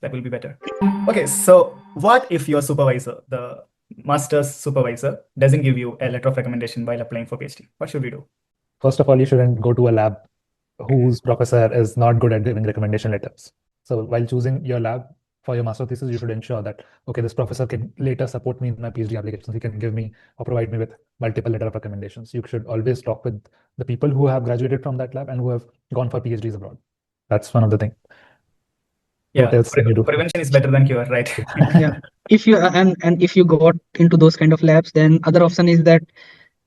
That will be better. Okay, so what if your supervisor, the master's supervisor, doesn't give you a letter of recommendation while applying for PhD? What should we do? First of all, you shouldn't go to a lab whose professor is not good at giving recommendation letters. So while choosing your lab for your master thesis, you should ensure that, okay, this professor can later support me in my PhD applications. He can give me or provide me with multiple letter of recommendations. You should always talk with the people who have graduated from that lab and who have gone for PhDs abroad. That's one of the things. What Yeah, else can you do? prevention is better than cure, right? Yeah. If you and if you got into those kind of labs, then other option is that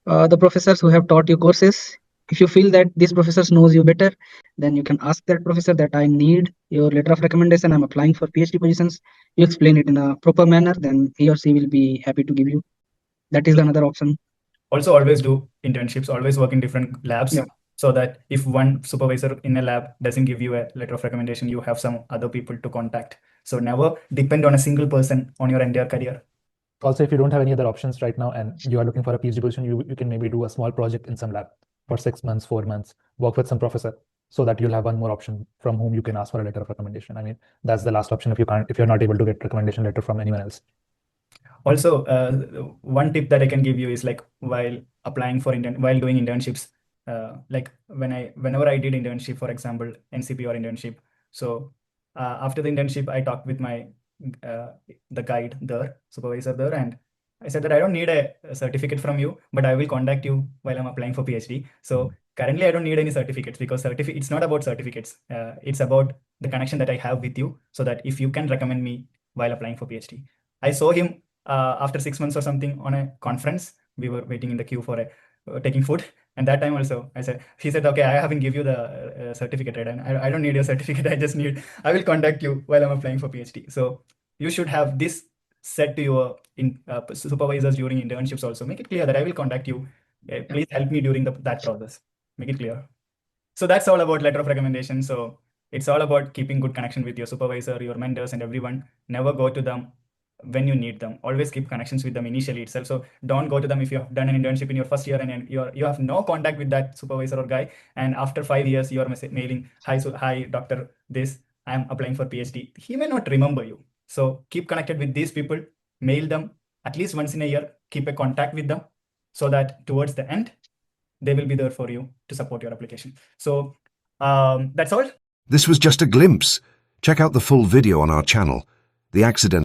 the professors who have taught you courses, if you feel that this professor knows you better, then you can ask that professor that I need your letter of recommendation. I'm applying for PhD positions. You explain it in a proper manner, then he or she will be happy to give you. That is another option. Also, always do internships, always work in different labs. Yeah. So that if one supervisor in a lab doesn't give you a letter of recommendation, you have some other people to contact. So never depend on a single person on your entire career. Also, if you don't have any other options right now and you are looking for a PhD position, you can maybe do a small project in some lab for 6 months, 4 months, work with some professor so that you'll have one more option from whom you can ask for a letter of recommendation. I mean, that's the last option if you're not able to get recommendation letter from anyone else. Also, one tip that I can give you is like while applying for while doing internships, like whenever I did internship, for example, NCP or internship. So after the internship, I talked with my the guide there, supervisor there, and I said that I don't need a certificate from you, but I will contact you while I'm applying for PhD. So currently, I don't need any certificates because it's not about certificates. It's about the connection that I have with you, so that if you can recommend me while applying for PhD. I saw him after 6 months or something on a conference. We were waiting in the queue for taking food, and that time also he said, okay, I haven't give you the certificate, right? And I don't need your certificate. I will contact you while I'm applying for PhD. So you should have this said to your supervisors during internships also. Make it clear that I will contact you. Please help me during that process. Make it clear. So that's all about letter of recommendation. So it's all about keeping good connection with your supervisor, your mentors, and everyone. Never go to them when you need them. Always keep connections with them initially itself. So don't go to them if you have done an internship in your first year and you have no contact with that supervisor or guy. And after 5 years, you are mailing, hi, doctor, this, I'm applying for PhD. He may not remember you. So keep connected with these people, mail them at least once in a year, keep a contact with them so that towards the end, they will be there for you to support your application. So that's all. This was just a glimpse. Check out the full video on our channel. The accident